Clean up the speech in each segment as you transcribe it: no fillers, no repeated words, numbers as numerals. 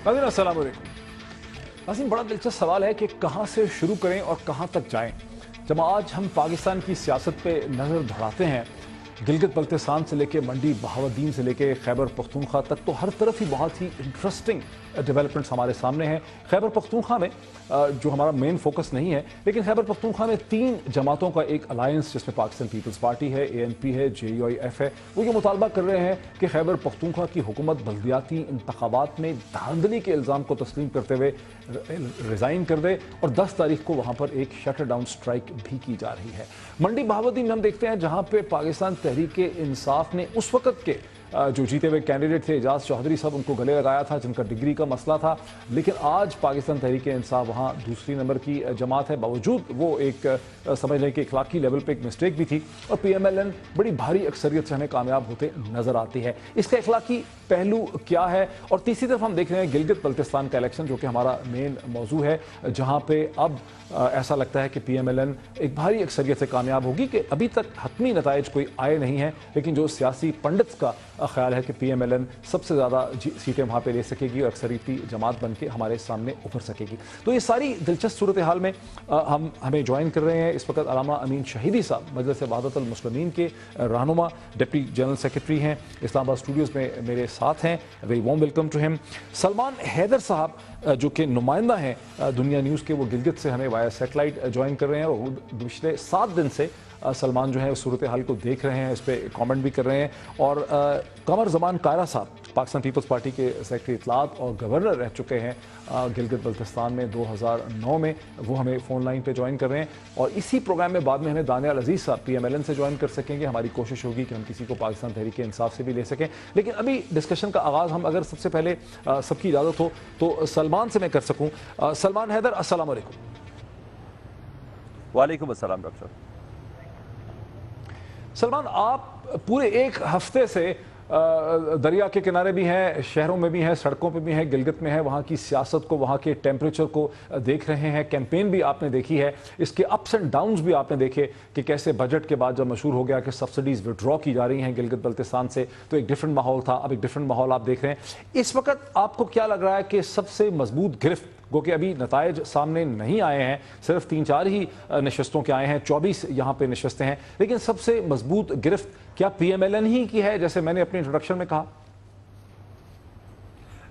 नाज़रीन अस्सलाम वालेकुम। नाज़रीन, बड़ा दिलचस्प सवाल है कि कहाँ से शुरू करें और कहाँ तक जाएं। जब आज हम पाकिस्तान की सियासत पे नज़र दौड़ाते हैं, गिलगित बल्तिस्तान से लेके मंडी बहावुद्दीन से लेके खैबर पख्तूनख्वा तक, तो हर तरफ ही बहुत ही इंटरेस्टिंग डेवलपमेंट्स हमारे सामने हैं। खैबर पख्तूनख्वा में जो हमारा मेन फोकस नहीं है, लेकिन खैबर पख्तूनख्वा में 3 जमातों का एक अलायंस, जिसमें पाकिस्तान पीपल्स पार्टी है, ANP है, JUIF है, वो ये मुतालबा कर रहे हैं कि खैबर पख्तूनख्वा की हुकूमत बल्दियाती इंतखाबात में धांधली के इल्ज़ाम को तस्लीम करते हुए रिज़ाइन कर दे और 10 तारीख को वहाँ पर एक शटर डाउन स्ट्राइक भी की जा रही है। मंडी बहावुद्दीन में हम देखते हैं जहाँ पे पाकिस्तान तहरीक इंसाफ ने उस वक़्त के जो जीते हुए कैंडिडेट थे एजाज चौधरी साहब, उनको गले लगाया था, जिनका डिग्री का मसला था। लेकिन आज पाकिस्तान तहरीक इंसाफ वहाँ दूसरी नंबर की जमात है, बावजूद वो एक समझ लें कि इखलाकी लेवल पे एक मिस्टेक भी थी, और PMLN बड़ी भारी अक्सरियत से हमें कामयाब होते नजर आती है। इसका इखलाकी पहलू क्या है? और तीसरी तरफ हम देख रहे हैं गिलगित बल्तिस्तान का इलेक्शन, जो कि हमारा मेन मौजू है, जहाँ पे अब ऐसा लगता है कि PMLN एक भारी अक्सरियत से कामयाब होगी। कि अभी तक हतमी नताइज कोई आए नहीं है, लेकिन जो सियासी पंडित का ख्याल है कि PMLN सबसे ज़्यादा सीटें वहाँ पे ले सकेगी और अक्सरियती जमात बन के हमारे सामने उभर सकेगी। तो ये सारी दिलचस्प सूरत हाल में हमें ज्वाइन कर रहे हैं इस वक्त अलामा अमीन शहीदी साहब, मजलिस वहदतुल मुस्लिमीन के रहनुमा, डिप्टी जनरल सेक्रेटरी हैं, इस्लामाबाद स्टूडियोज़ में मेरे साथ हैं। Very warm welcome to him. Salman Haider साहब जो कि नुमाइंदा हैं दुनिया न्यूज़ के, वो गिलगित से हमें वाया सेटेलाइट ज्वाइन कर रहे हैं, और पिछले 7 दिन से सलमान जो है उस सूरत हाल को देख रहे हैं, इस पर कमेंट भी कर रहे हैं। और कमर जमान कायरा साहब, पाकिस्तान पीपल्स पार्टी के सेक्रेटरी इत्तलात और गवर्नर रह चुके हैं गिलगित बल्तिस्तान में 2009 में, वो हमें फ़ोन लाइन पे ज्वाइन कर रहे हैं। और इसी प्रोग्राम में बाद में हमें दानियाल अजीज़ साहब PMLN से ज्वाइन कर सकेंगे। हमारी कोशिश होगी कि हम किसी को पाकिस्तान तहरीक इंसाफ से भी ले सकें। लेकिन अभी डिस्कशन का आगाज़ हम अगर सबसे पहले सबकी इजाज़त हो तो सलमान से मैं कर सकूँ। सलमान हैदर, अस्सलाम वालेकुम। वालेकुम अस्सलाम डॉक्टर साहब। सलमान, आप पूरे एक हफ्ते से दरिया के किनारे भी हैं, शहरों में भी हैं, सड़कों पे भी हैं, गिलगित में हैं, वहाँ की सियासत को, वहाँ के टेम्परेचर को देख रहे हैं। कैंपेन भी आपने देखी है, इसके अप्स एंड डाउन्स भी आपने देखे कि कैसे बजट के बाद जब मशहूर हो गया कि सब्सिडीज़ विड्रॉ की जा रही हैं गिलगित बल्तिस्तान से, तो एक डिफरेंट माहौल था, अब एक डिफरेंट माहौल आप देख रहे हैं। इस वक्त आपको क्या लग रहा है कि सबसे मजबूत गिरफ्त, गो कि अभी नताइज सामने नहीं आए हैं, सिर्फ 3-4 ही नशस्तों के आए हैं, 24 यहाँ पे नशस्तें हैं, लेकिन सबसे मजबूत गिरफ्त क्या PMLN ही की है, जैसे मैंने अपने इंट्रोडक्शन में कहा?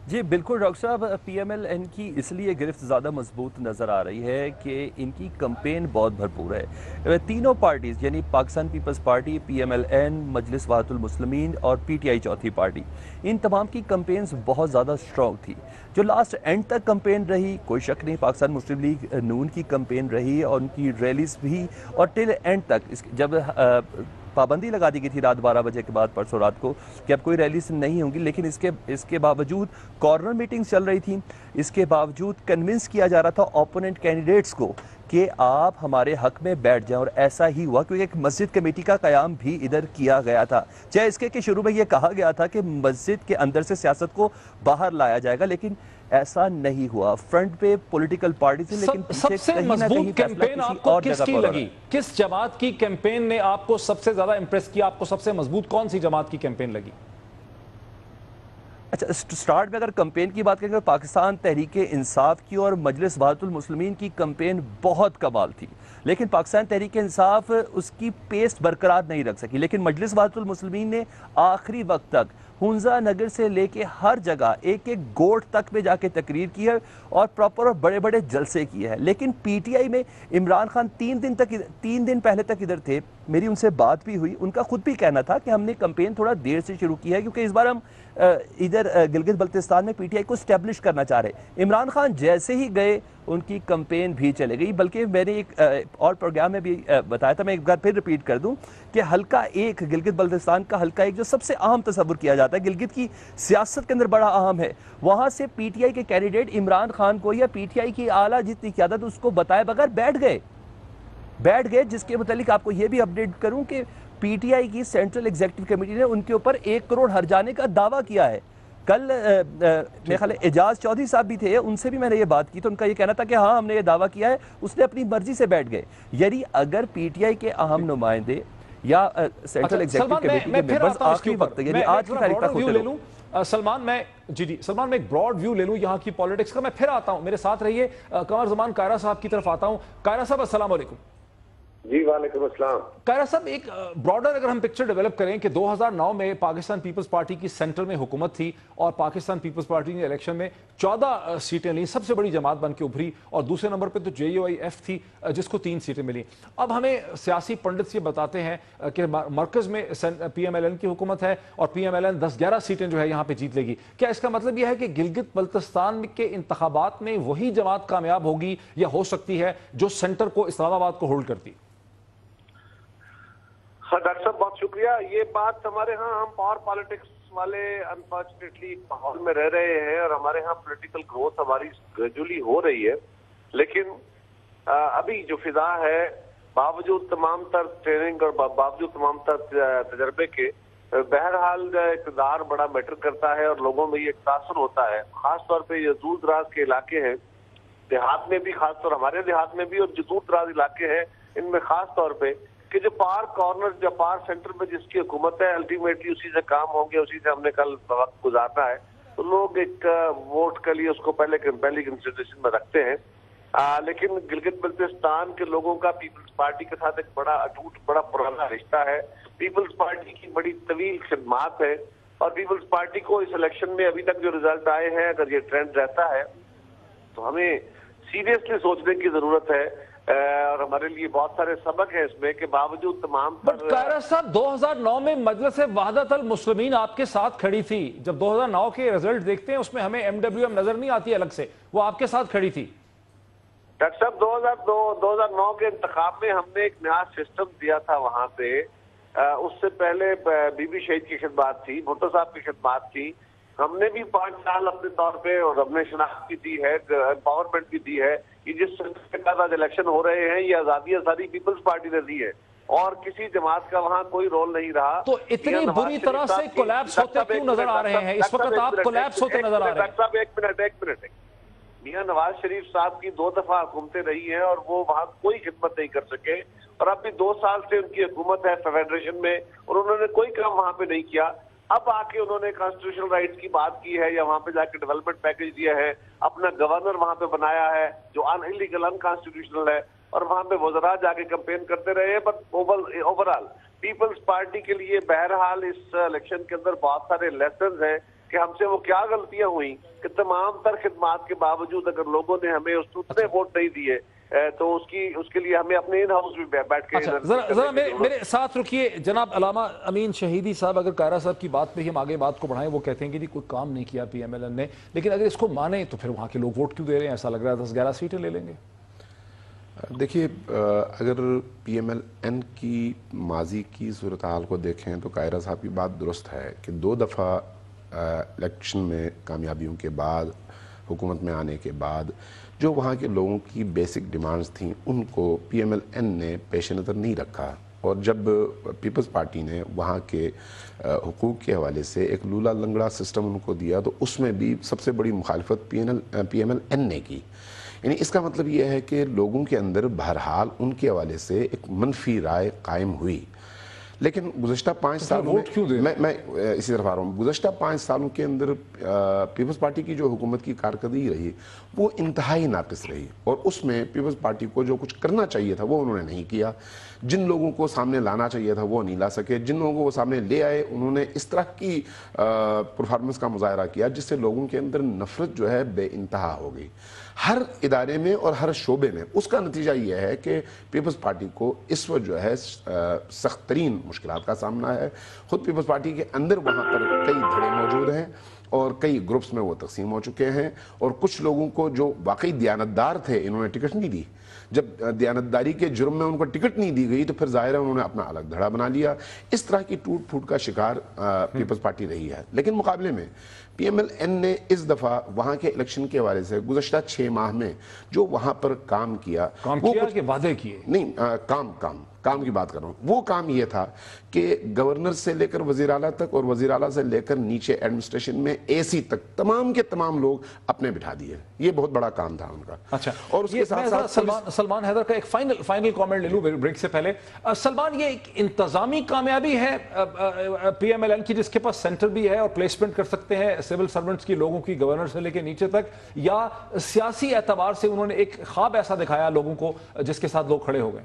जी बिल्कुल डॉक्टर साहब, PMLN की इसलिए गिरफ्त ज़्यादा मजबूत नज़र आ रही है कि इनकी कंपेन बहुत भरपूर है। तीनों पार्टीज़ यानी पाकिस्तान पीपल्स पार्टी, PMLN, मजलिस वहदतुल मुस्लिमीन और PTI चौथी पार्टी, इन तमाम की कंपेन्स बहुत ज़्यादा स्ट्रॉन्ग थी। जो लास्ट एंड तक कंपेन रही, कोई शक नहीं, पाकिस्तान मुस्लिम लीग नून की कंपेन रही और उनकी रैलीज भी, और टिल एंड तक जब पाबंदी लगा दी गई थी रात 12 बजे के बाद परसों रात को कि अब कोई रैलीज नहीं होंगी, लेकिन इसके बावजूद कॉर्नर मीटिंग्स चल रही थी। इसके बावजूद कन्विंस किया जा रहा था ओपोनेंट कैंडिडेट्स को कि आप हमारे हक में बैठ जाएं, और ऐसा ही हुआ क्योंकि एक मस्जिद कमेटी का क़याम भी इधर किया गया था। चाहे इसके कि शुरू में ये कहा गया था कि मस्जिद के अंदर से सियासत को बाहर लाया जाएगा, लेकिन ऐसा नहीं हुआ। फ्रंट पे पॉलिटिकल पार्टीज हैं, लेकिन सबसे मजबूत कैंपेन आपको किसकी लगी? किस जमात की कैंपेन ने आपको सबसे ज्यादा इंप्रेस किया? आपको सबसे मजबूत कौन सी जमात की कैंपेन लगी? अच्छा, स्टार्ट में अगर कंपेन की बात करें तो पाकिस्तान तहरीक इंसाफ की और मजलिस वहदतुल मुस्लिमीन की कंपेन बहुत कमाल थी, लेकिन पाकिस्तान तहरीक इंसाफ उसकी पेस बरकरार नहीं रख सकी। लेकिन मजलिस वहदतुल मुस्लिमीन ने आखिरी वक्त तक हुंजा नगर से लेके हर जगह एक एक गोट तक में जाके तकरीर की है और प्रॉपर और बड़े बड़े जलसे किए हैं। लेकिन PTI में इमरान खान 3 दिन पहले तक इधर थे, मेरी उनसे बात भी हुई, उनका खुद भी कहना था कि हमने कंपेन थोड़ा देर से शुरू किया है क्योंकि इस बार हम इधर गिलगित बल्तिस्तान में PTI को स्टैब्लिश करना चाह रहे। इमरान खान जैसे ही गए उनकी कंपेन भी चले गई, बल्कि मैंने एक और प्रोग्राम में भी बताया था, मैं एक बार फिर रिपीट कर दूं कि हल्का 1 गिलगित बल्तिस्तान का हल्का 1 जो सबसे अहम तस्वुर किया जाता है, गिलगित की सियासत के अंदर बड़ा अहम है, वहां से PTI के कैंडिडेट इमरान खान को या PTI की आला जितनी क़यादत उसको बताए बगैर बैठ गए, जिसके मुतालिक आपको यह भी अपडेट करूं कि PTI की सेंट्रल एग्जीक्यूटिव कमेटी ने उनके ऊपर 1 करोड़ हर्जाने का दावा किया है। कल मेरे ख्याल एजाज चौधरी साहब भी थे, उनसे भी मैंने ये बात की तो उनका ये कहना था कि हाँ हमने ये दावा किया है, उसने अपनी मर्जी से बैठ गए। यानी अगर PTI के अहम नुमाइंदे या सेंट्रल एग्जीक्यूटिव कमेटी के मेंबर्स आखिरी वक्त यानी आज की तारीख तक होते सलमान मैं एक ब्रॉड व्यू ले लूं यहाँ की पॉलिटिक्स का, मैं फिर आता हूं, मेरे साथ रहिए। कमर जमान कायरा साहब की तरफ आता हूं। कायरा साहब अस्सलाम वालेकुम। जी वालेकुम अस्सलाम। कायरा साहब, एक ब्रॉडर अगर हम पिक्चर डेवलप करें कि 2009 में पाकिस्तान पीपल्स पार्टी की सेंटर में हुकूमत थी और पाकिस्तान पीपल्स पार्टी ने इलेक्शन में 14 सीटें ली, सबसे बड़ी जमात बन के उभरी, और दूसरे नंबर पे तो JUIF थी जिसको 3 सीटें मिली। अब हमें सियासी पंडित ये बताते हैं कि मरकज में PMLN की हुकूमत है और PMLN 10-11 सीटें जो है यहाँ पे जीत लेगी। क्या इसका मतलब यह है कि गिलगित बल्तिस्तान के इंतखाबात में वही जमात कामयाब होगी या हो सकती है जो सेंटर को, इस्लामाबाद को होल्ड करती? हाँ डॉक्टर साहब, बहुत शुक्रिया। ये बात हमारे यहाँ, हम पावर पॉलिटिक्स वाले अनफॉर्चुनेटली माहौल में रह रहे हैं और हमारे यहाँ पॉलिटिकल ग्रोथ हमारी ग्रेजुअली हो रही है, लेकिन अभी जो फिजा है, बावजूद तमाम तर ट्रेनिंग और बावजूद तमाम तर तजर्बे के, बहरहाल इक़्तिदार बड़ा मैटर करता है और लोगों में ये तासुर होता है। खासतौर पर ये दूर दराज के इलाके हैं, देहात में भी, खासतौर हमारे देहात में भी, और जो दूर दराज इलाके हैं इनमें खास तौर पे, कि जो पार कॉर्नर, जो पार सेंटर में जिसकी हुकूमत है, अल्टीमेटली उसी से काम होंगे, उसी से हमने कल वक्त गुजारना है, तो लोग एक वोट के लिए उसको पहली कंसिडरेशन में रखते हैं। लेकिन गिलगित बल्तिस्तान के लोगों का पीपल्स पार्टी के साथ एक बड़ा अटूट, बड़ा पुराना रिश्ता है। पीपल्स पार्टी की बड़ी तवील खिदमात है और पीपल्स पार्टी को इस इलेक्शन में अभी तक जो रिजल्ट आए हैं, अगर ये ट्रेंड रहता है तो हमें सीरियसली सोचने की जरूरत है। और हमारे लिए बहुत सारे सबक हैं इसमें कि बावजूद तमाम। बट कायरा साहब, 2009 में मजलिस वहदत अल मुस्लिमीन आपके साथ खड़ी थी। जब 2009 के रिजल्ट देखते हैं उसमें हमें MWM नजर नहीं आती अलग से, वो आपके साथ खड़ी थी। डॉक्टर साहब, 2009 के इंतखाब में हमने एक नया सिस्टम दिया था वहां पे। उससे पहले बीबी शहीद की खिदमत थी, भुट्टो साहब की खिदमत थी। हमने भी 5 साल अपने तौर पे और हमने शनाख्त भी दी है, एम्पावरमेंट भी दी है कि जिस के साथ आज इलेक्शन हो रहे हैं ये आजादियां सारी पीपल्स पार्टी ने दी है और किसी जमात का वहां कोई रोल नहीं रहा। तो इतनी बुरी तरह से कोलैप्स होते क्यों नजर आ रहे हैं इस वक्त? आप कोलैप्स होते नजर आ रहे हैं। एक मिनट। मियां नवाज शरीफ साहब की 2 दफा हुकूमतें रही हैं और वो वहां कोई खिदमत नहीं कर सके, और अब भी 2 साल से उनकी हुकूमत है फेडरेशन में और उन्होंने कोई काम वहां पे नहीं किया। अब आके उन्होंने कॉन्स्टिट्यूशनल राइट्स की बात की है या वहां पे जाके डेवलपमेंट पैकेज दिया है, अपना गवर्नर वहां पे बनाया है जो अनइलीगल, अनकॉन्स्टिट्यूशनल है, और वहां पे वज़रा जाके कैंपेन करते रहे हैं। बट ओवरऑल पीपल्स पार्टी के लिए बहरहाल इस इलेक्शन के अंदर बहुत सारे लेसन हैं कि हमसे वो क्या गलतियां हुई कि तमाम तर खिदमात के बावजूद अगर लोगों ने हमें उतने वोट नहीं दिए तो उसके लिए हमें अपने इन हाउस में बैठ के। अच्छा, जरा मेरे साथ रुकिए जनाब अलामा अमीन शहीदी साहब। अगर कायरा साहब की बात पे ही हम आगे बात को बढ़ाएं, वो कहते हैं कि कोई काम नहीं किया PMLN ने, लेकिन अगर इसको माने तो फिर वहाँ के लोग वोट क्यों दे रहे हैं? ऐसा लग रहा है 10-11 सीटें ले लेंगे। देखिए, अगर PMLN की माजी की सूरत हाल को देखें तो कायरा साहब की बात दुरुस्त है कि 2 दफ़ा इलेक्शन में कामयाबियों के बाद, हुकूमत में आने के बाद, जो वहाँ के लोगों की बेसिक डिमांड्स थीं उनको PMLN ने पेश नज़र नहीं रखा। और जब पीपल्स पार्टी ने वहाँ के हुकूक के हवाले से एक लूला लंगड़ा सिस्टम उनको दिया तो उसमें भी सबसे बड़ी मुखालफत PMLN ने की। यानी इसका मतलब यह है कि लोगों के अंदर बहरहाल उनके हवाले से एक मनफी राय कायम हुई। लेकिन गुज़श्ता 5 सालों में मैं इसी तरफ आ रहा हूँ, गुज़श्ता 5 सालों के अंदर पीपल्स पार्टी की जो हुकूमत की कारकर्दगी रही वो इंतहाई नाक़िस रही और उसमें पीपल्स पार्टी को जो कुछ करना चाहिए था वो उन्होंने नहीं किया। जिन लोगों को सामने लाना चाहिए था वो नहीं ला सके, जिन लोगों को वो सामने ले आए उन्होंने इस तरह की परफॉर्मेंस का मुजाहरा किया जिससे लोगों के अंदर नफरत जो है बेइंतहा हो गई हर इदारे में और हर शोबे में। उसका नतीजा यह है कि पीपल्स पार्टी को इस वक्त जो है सख्त तरीन मुश्किलात का सामना है। खुद पीपल्स पार्टी के अंदर वहाँ पर कई धड़े मौजूद हैं और कई ग्रुप्स में वो तकसीम हो चुके हैं और कुछ लोगों को जो वाकई दियानतदार थे इन्होंने टिकट नहीं दी। जब दियानतदारी के जुर्म में उनको टिकट नहीं दी गई तो फिर जाहिर है उन्होंने अपना अलग धड़ा बना लिया। इस तरह की टूट फूट का शिकार पीपल्स पार्टी रही है। लेकिन मुकाबले में PMLN ने इस दफ़ा वहाँ के इलेक्शन के हवाले से गुज़श्ता 6 माह में जो वहाँ पर काम किया वो कुछ के वादे किए नहीं, काम की बात कर रहा हूँ, वो काम ये था कि गवर्नर से लेकर वजीर आला तक और वजीर आला से लेकर नीचे एडमिनिस्ट्रेशन में एसी तक तमाम के तमाम लोग अपने बिठा दिए। ये बहुत बड़ा काम था उनका। अच्छा, और उसके साथ साथ सलमान हैदर का एक फाइनल कमेंट ले लूं ब्रेक से पहले। सलमान, ये एक इंतजामी कामयाबी है पीएमएलएन की, जिसके पास सेंटर भी है और प्लेसमेंट कर सकते हैं सिविल सर्वेंट्स की, लोगों की, गवर्नर से लेकर नीचे तक, या सियासी एतबार से उन्होंने एक ख्वाब ऐसा दिखाया लोगों को जिसके साथ लोग खड़े हो गए?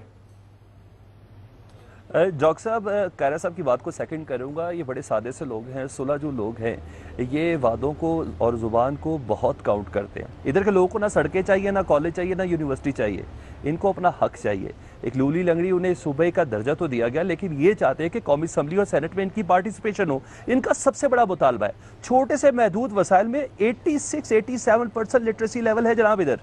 जॉक साहब, कायरा साहब की बात को सेकंड करूंगा। ये बड़े सादे से लोग हैं, सुलझू लोग हैं, ये वादों को और ज़ुबान को बहुत काउंट करते हैं। इधर के लोगों को ना सड़कें चाहिए, ना कॉलेज चाहिए, ना यूनिवर्सिटी चाहिए, इनको अपना हक चाहिए। एक लूली लंगड़ी उन्हें सूबे का दर्जा तो दिया गया, लेकिन ये चाहते हैं कि कौमी असम्बली और सेनेट में इनकी पार्टिसिपेशन हो। इनका सबसे बड़ा मुतालबा है, छोटे से महदूद वसाइल में 86-87% लिटरेसी लेवल है जनाब इधर।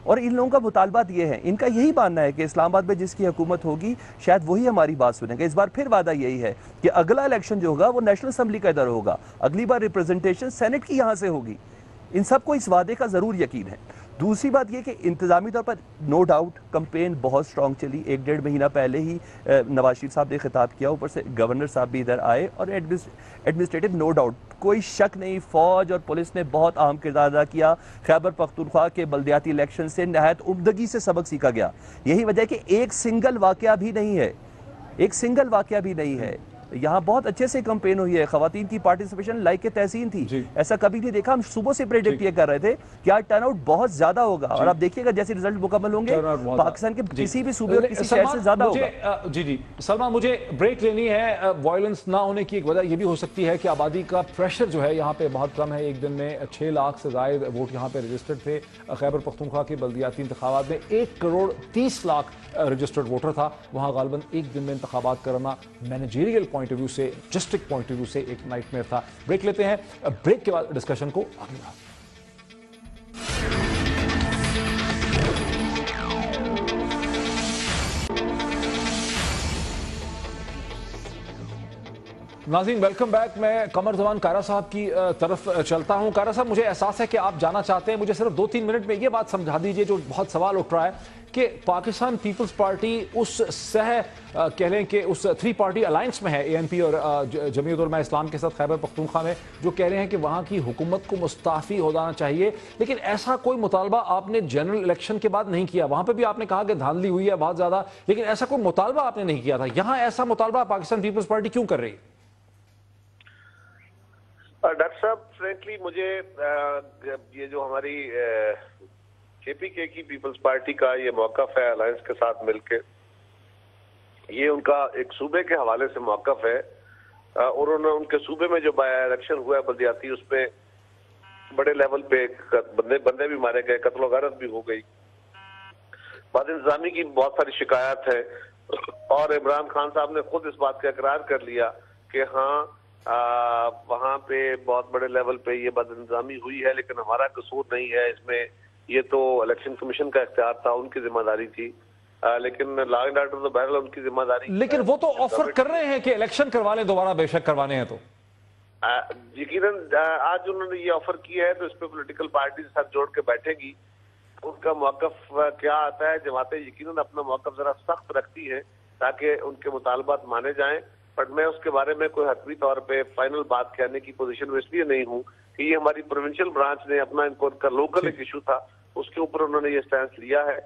और इन लोगों का मुतालबात ये है, इनका यही मानना है कि इस्लामाबाद में जिसकी हुकूमत होगी शायद वही हमारी बात सुनेंगे। इस बार फिर वादा यही है कि अगला इलेक्शन जो होगा वो नेशनल असम्बली का इधर होगा, अगली बार रिप्रेजेंटेशन सेनेट की यहाँ से होगी। इन सबको इस वादे का ज़रूर यकीन है। दूसरी बात यह कि इंतजामी तौर पर नो डाउट कैंपेन बहुत स्ट्रॉन्ग चली। 1-1.5 महीना पहले ही नवाज शरीफ साहब ने खिताब किया, ऊपर से गवर्नर साहब भी इधर आए, और एडमिनिस्ट्रेटिव नो डाउट कोई शक नहीं, फौज और पुलिस ने बहुत अहम किरदार अदा किया। खैबर पख्तूनख्वा के बल्दियाती इलेक्शन से नहायत उम्दगी से सबक सीखा गया। यही वजह है कि एक सिंगल वाकया भी नहीं है, एक सिंगल वाकया भी नहीं है। यहाँ बहुत अच्छे से कैंपेन हुई है, खवातीन की पार्टिसिपेशन लाइक के तहसीन थी, ऐसा कभी नहीं देखा। हम सुबह से प्रेडिक्ट ये कर रहे थे कि आज टर्नआउट बहुत ज्यादा होगा, और आप देखिएगा जैसे रिजल्ट मुकम्मल होंगे पाकिस्तान के किसी भी सूबे और किसी शहर से ज्यादा होगा। जी सलमान, मुझे ब्रेक लेनी है। वायलेंस ना होने की एक वजह ये भी हो सकती है कि आबादी का प्रेशर जो है यहाँ पे बहुत कम है। एक दिन में 6 लाख से ज्यादा वोट यहाँ पे रजिस्टर्ड थे। खैबर पख्तूनख्वा के बल्दियाती इंतखाबात में 1,30,00,000 रजिस्टर्ड वोटर था। वहाँ गालिबन एक दिन में इंतखाबात करना मैनेजरियल पॉइंट ऑफ व्यू से, जस्टिक पॉइंट ऑफ व्यू से एक नाइटमेयर था। ब्रेक लेते हैं, ब्रेक के बाद डिस्कशन को आगे बढ़ाते हैं। नाज़रीन, वेलकम बैक। मैं कमर जमान कायरा साहब की तरफ चलता हूं। कायरा साहब, मुझे एहसास है कि आप जाना चाहते हैं, मुझे सिर्फ 2-3 मिनट में ये बात समझा दीजिए जो बहुत सवाल उठ रहा है कि पाकिस्तान पीपल्स पार्टी उस कह लें कि उस 3 पार्टी अलायंस में है, ANP और जमीयत उलमा इस्लाम के साथ खैबर पख्तूनख्वा में, जो कह रहे हैं कि वहाँ की हुकूमत को मुस्ताफ़ी हो जाना चाहिए। लेकिन ऐसा कोई मुतालबा आपने जनरल इलेक्शन के बाद नहीं किया। वहाँ पर भी आपने कहा कि धांधली हुई है बहुत ज़्यादा, लेकिन ऐसा कोई मुतालबा आपने नहीं किया था। यहाँ ऐसा मुतालबा पाकिस्तान पीपल्स पार्टी क्यों कर रही है? डॉक्टर साहब, फ्रेंकली मुझे ये जो हमारी KPK की पीपल्स पार्टी का ये मौक़िफ़ है अलायंस के साथ मिलके, ये उनका एक सूबे के हवाले से मौक़िफ़ है, और उनके सूबे में जो बाय इलेक्शन हुआ है बल्दियाती, उसमें बड़े लेवल पे बंदे भी मारे गए, कत्ल गारत भी हो गई, बाद इंतजामी की बहुत सारी शिकायत है, और इमरान खान साहब ने खुद इस बात का इकरार कर लिया कि हाँ वहाँ पे बहुत बड़े लेवल पे ये बदइंतजामी हुई है, लेकिन हमारा कसूर नहीं है इसमें, ये तो इलेक्शन कमीशन का इख्तियार था, उनकी जिम्मेदारी थी, लेकिन लॉ एंड ऑर्डर तो बहरहाल उनकी जिम्मेदारी। लेकिन वो तो ऑफर कर रहे हैं कि इलेक्शन करवा लें दोबारा, बेशक करवाने हैं तो यकीनन आज उन्होंने ये ऑफर किया है, तो इस पे पॉलिटिकल पार्टी के साथ जोड़ के बैठेगी। उनका मौक़िफ़ क्या आता है, जमातें यकीनन अपना मौक़िफ़ जरा सख्त रखती है ताकि उनके मुतालबात माने जाएं, बट मैं उसके बारे में कोई हतमी तौर पे फाइनल बात कहने की पोजीशन में इसलिए नहीं हूँ कि ये हमारी प्रोविंशियल ब्रांच ने अपना, इनको उनका लोकल एक इशू था, उसके ऊपर उन्होंने ये स्टैंड लिया है।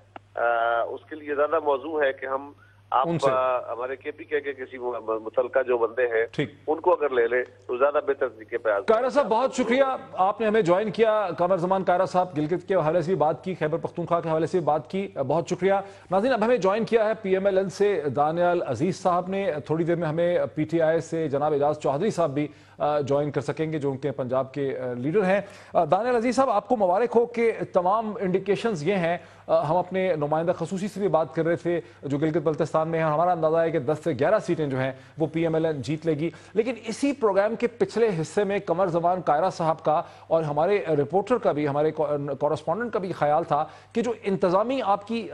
उसके लिए ज्यादा मौजू है कि हम हमारे KPK के किसी मुतलका जो बंदे हैं उनको अगर ले ले तो ज्यादा बेहतर तरीके पे। कायरा साहब, बहुत शुक्रिया, आपने हमें ज्वाइन किया। कमर जमान कायरा साहब गिलगित के हवाले से भी बात की, खैबर पख्तूनख्वा के हवाले से भी बात की, बहुत शुक्रिया। नाज़रीन, अब हमें ज्वाइन किया है PMLN से दानियाल अजीज साहब ने। थोड़ी देर में हमें PTI से जनाब एजाज चौधरी साहब भी ज्वाइन कर सकेंगे, जो उनके पंजाब के लीडर हैं। दानियाल अजीज साहब, आपको मुबारक हो कि तमाम इंडिकेशंस ये हैं, हम अपने नुमाइंदा खसूसी से भी बात कर रहे थे जो गिलगित बल्तिस्तान में है, हमारा अंदाजा है कि 10 से 11 सीटें जो हैं वो PMLN जीत लेगी। लेकिन इसी प्रोग्राम के पिछले हिस्से में कमर जमान कायरा साहब का और हमारे रिपोर्टर का भी, हमारे कॉरेस्पॉन्डेंट का भी ख्याल था कि जो इंतजामी आपकी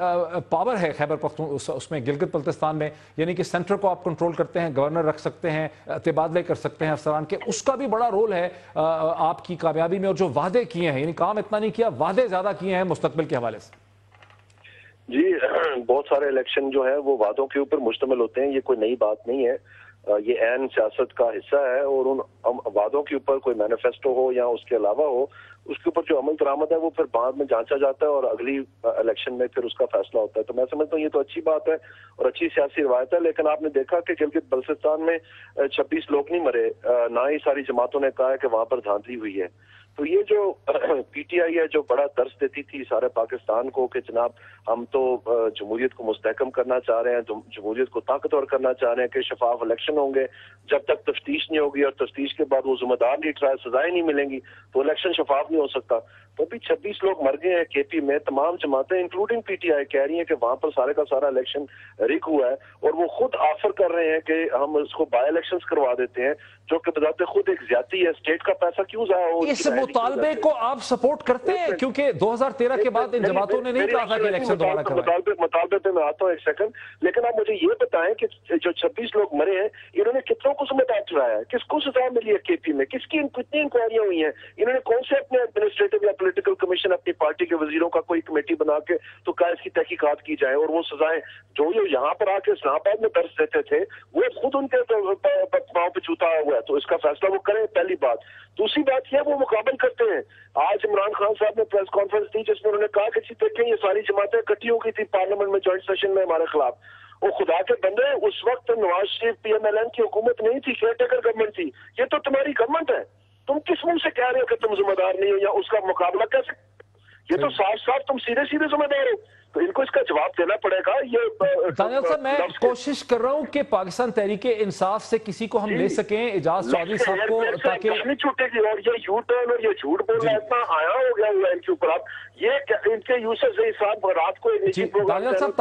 पावर है खैबर पख्तूनख्वा उसमें गिलगित बल्तिस्तान में, यानी कि सेंटर को आप कंट्रोल करते हैं, गवर्नर रख सकते हैं, तबादले कर सकते हैं अफसरान के, उसका भी बड़ा रोल है आपकी कामयाबी में। और जो वादे किए हैं, यानी काम इतना नहीं किया, वादे ज्यादा किए हैं मुस्तकबिल के हवाले से। جی بہت سارے الیکشن جو ہے وہ وعدوں کے اوپر مشتمل ہوتے ہیں، یہ کوئی نئی بات نہیں ہے، یہ عین سیاست کا حصہ ہے، اور ان وعدوں کے اوپر کوئی مینیفیسٹو ہو یا اس کے علاوہ ہو، اس کے اوپر جو عمل درآمد ہے وہ پھر بعد میں جانچا جاتا ہے اور اگلی الیکشن میں پھر اس کا فیصلہ ہوتا ہے. تو میں سمجھتا ہوں یہ تو اچھی بات ہے اور اچھی سیاسی روایت ہے. لیکن آپ نے دیکھا کہ گلگت بلتستان میں 26 لوگ نہیں مرے، نہ ہی ساری جماعتوں نے کہا ہے کہ وہاں پر دھاندلی ہوئی ہے. تو یہ جو پی ٹی آئی ہے جو بڑا درس دیتی تھی سارے پاکستان کو کہ جناب ہم تو جمہوریت کو مستحکم کرنا چاہ رہے ہیں، جمہوریت کو طاقتور کرنا چاہ رہے ہیں کہ شفاف الیکشن ہوں گے، جب تک تفتیش نہیں ہوگی اور تفتیش کے بعد وہ ذمہ دار نہیں ٹرائے سزائیں نہیں ملیں گی تو الیکشن شفاف نہیں ہو سکتا. تو ابھی 26 لوگ مر گئے ہیں کے پی میں. تمام جماعتیں انکلوڈنگ پی ٹی آئی کہہ رہی ہیں کہ وہاں پر سارے کا سارا الیکشن ریگ ہوا ہے، اور وہ خود آفر کر رہے ہیں کہ ہم اس کو بائی الیکشنز کروا دیتے ہیں، جو کہ بذات خود ایک زیادتی ہے. اسٹیٹ کا پیسہ کیوں ضائع ہو؟ اس مطالبے کو آپ سپورٹ کرتے ہیں؟ کیونکہ 2013 کے بعد ان جماعتوں نے نہیں کہا تھا کہ الیکشن دوبارہ کرائیں. مطالبے پہ میں آتا ہوں ایک سیکنڈ، لیکن آپ مجھے یہ بتائیں کہ جو 26 لوگ مرے ہیں انہوں نے کتنوں کو ذمہ دار ٹھہرایا ہے؟ کس کو سزا ملی ہے کے پی میں؟ کس کی کتنی انکوائریاں ہوئی ہیں؟ انہوں نے کون سے اپنے ایڈمنسٹریٹو یا پولیٹیکل کمیشن اپنی پارٹی کے وزیروں کا کوئی کمیٹی بنا کے تو کہا اس کی تحقیقات کی جائے اور وہ سزائیں جو یہاں پر آ کے اسلام آباد میں درج دیتے تھے وہ خود ان کے پاؤں پہ جوتا ہوا ہے. تو اس کا فیصلہ وہ کریں، پہلی بات. دوسری بات یہ وہ مقابل کرتے ہیں. آج عمران خان صاحب نے پریس کانفرنس دی جس میں انہوں نے کہا کہ دیکھیں یہ ساری جماعتیں اکٹھی ہو گئی تھی پارلیمنٹ میں جوائنٹ سیشن میں ہمارے خلاف. وہ خدا کے بندے اس وقت Nawaz Sharif P M L N کی حکومت نہیں تھی، کیئر ٹیکر گورنمنٹ تھی. یہ تو تمہاری گورنمنٹ ہے، تم کس منہ سے کہہ رہے ہو کہ تم ذمہ دار نہیں ہو یا اس کا مقابلہ کیسے؟ یہ تو صاف صاف تم سیدھے سیدھے ذمہ دار ہو. تو ان کو اس کا جواب دینا پڑے گا. یہ دانیال صاحب میں کوشش کر رہا ہوں کہ پاکستان تحریک انصاف سے کسی کو ہم لے سکیں، اعجاز چودھری صاحب کو، تاکہ نہیں چھوٹے گی. اور یہ یو ٹرن اور یہ جھوٹ بولنا اتنا آیا ہو گیا ہوا ان کے اوپر. آپ یہ ان کے یوسف زئی صاحب رات کو دانیال صاحب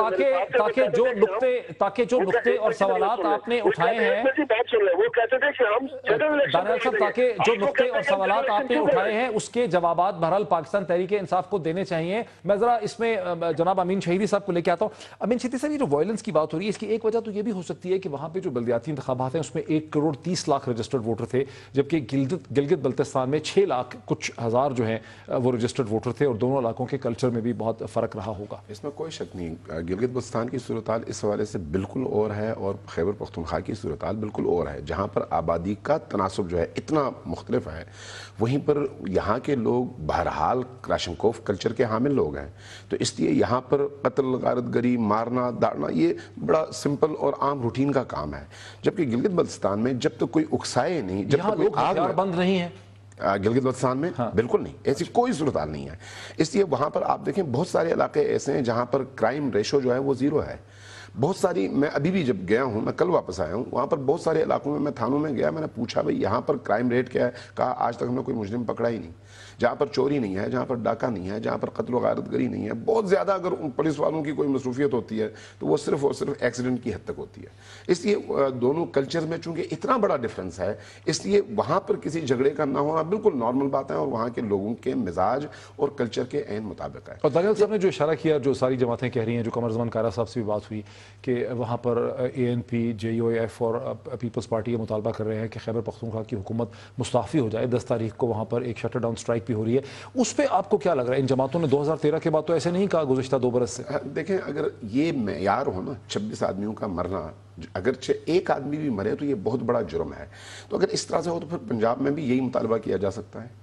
تاکہ جو نقطے اور سوالات آپ نے اٹھائے ہیں، بات سن رہے وہ کہتے تھے کہ ہم دانیال صاحب تاکہ جو نقطے اور سوالات آپ نے اٹھائے ہیں اس کے جوابات بہرحال پاکستان تحریک انصاف کو دینے چاہیے. میں ذرا اس میں جناب امین شہیدی صاحب کو لے کے آتا ہوں. امین شہیدی صاحب یہ جو وائلنس کی بات ہو رہی ہے اس کی ایک وجہ تو یہ بھی ہو سکتی ہے کہ وہاں پہ جو بلدیاتی انتخابات ہیں اس میں 1,30,00,000 رجسٹرڈ ووٹر تھے، جبکہ گلگت بلتستان میں 6 لاکھ کچھ ہزار جو ہیں وہ رجسٹرڈ ووٹر تھے، اور دونوں علاقوں کے کلچر میں بھی بہت فرق رہا ہوگا. اس میں کوئی شک نہیں. گلگت بلتستان کی صورتحال اس حوالے سے بالکل اور ہے اور خیبر پختونخوا کی صورتحال بالکل اور ہے. جہاں پر آبادی کا تناسب جو ہے اتنا مختلف ہے، وہیں پر یہاں کے لوگ بہرحال کلاشنکوف کلچر کے حامل لوگ ہیں. تو اس لیے یہاں پر قتل، غارت گری، مارنا، داڑنا یہ بڑا سمپل اور عام روٹین کا کام ہے. جبکہ گلگت بلتستان میں جب تک کوئی اکسائے نہیں، جب تک کوئی آگ بند نہیں ہے گلگت بلتستان میں بالکل نہیں، ایسی کوئی صورتحال نہیں ہے. اس لیے وہاں پر آپ دیکھیں بہت سارے علاقے ایسے ہیں جہاں پر کرائم ریشو جو ہے وہ 0 ہے. بہت ساری، میں ابھی بھی جب گیا ہوں، میں کل واپس آیا ہوں، وہاں پر بہت سارے علاقوں میں تھانوں میں گیا، میں نے پوچھا بھئی یہاں پر کرائم ریٹ کیا ہے؟ کہا آج تک ہم نے کوئی مجرم پکڑا ہی نہیں. جہاں پر چوری نہیں ہے، جہاں پر ڈاکہ نہیں ہے، جہاں پر قتل و غارت گری نہیں ہے، بہت زیادہ اگر پولیس والوں کی کوئی مصروفیت ہوتی ہے تو وہ صرف اور صرف ایکسیڈنٹ کی حد تک ہوتی ہے. اس لیے دونوں کلچر میں چونکہ اتنا بڑا ڈفرنس ہے، اس لیے وہاں پر کسی جھگڑے کا نہ ہونا بالکل نارمل بات ہے اور وہاں کے لوگوں کے مزاج اور کلچر کے عین مطابق ہے. اور دانیال صاحب نے جو اشارہ کیا، جو ساری جماعتیں کہہ رہی ہیں، جو قمر زمان کائرہ صاحب سے بھی بات ہوئی کہ وہاں پر A N P, J U A F اور پیپلز پارٹی یہ مطالبہ کر رہے ہیں کہ خیبر پختونخوا کی حکومت مستعفی ہو جائے. 10 تاریخ کو وہاں پر ایک شٹر ڈاؤن اسٹرائک بھی ہو رہی ہے. اس پہ آپ کو کیا لگ رہا ہے؟ ان جماعتوں نے 2013 کے بعد تو ایسے نہیں کہا گزشتہ 2 برس سے. دیکھیں اگر یہ معیار ہو نا 26 آدمیوں کا مرنا، اگرچہ ایک آدمی بھی مرے تو یہ بہت بڑا جرم ہے. تو اگر اس طرح سے ہو تو پھر پنجاب میں بھی یہی مطالبہ کیا جا سکتا ہے،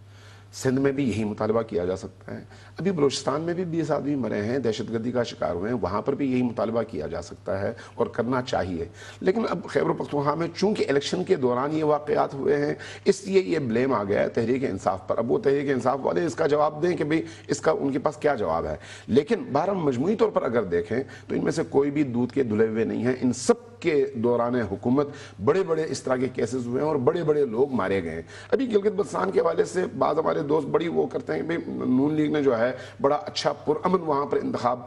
سندھ میں بھی یہی مطالبہ کیا جا سکتا ہے. ابھی بلوچستان میں بھی 20 آدمی مرے ہیں، دہشت گردی کا شکار ہوئے ہیں، وہاں پر بھی یہی مطالبہ کیا جا سکتا ہے اور کرنا چاہیے. لیکن اب خیبر پختونخوا میں چونکہ الیکشن کے دوران یہ واقعات ہوئے ہیں، اس لیے یہ بلیم آ گیا ہے تحریک انصاف پر. اب وہ تحریک انصاف والے اس کا جواب دیں کہ بھئی اس کا ان کے پاس کیا جواب ہے. لیکن بہرحال مجموعی طور پر اگر دیکھیں تو ان میں سے کوئی بھی دودھ کے دھلے ہوئے نہیں ہیں. ان سب کے دوران حکومت بڑے بڑے اس طرح کے کیسز ہوئے ہیں اور بڑے بڑے لوگ مارے گئے ہیں. ابھی گلگت بلتستان کے حوالے سے بعض ہمارے دوست بڑی وہ کرتے ہیں کہ نون لیگ نے جو ہے بڑا اچھا پرامن وہاں پر انتخاب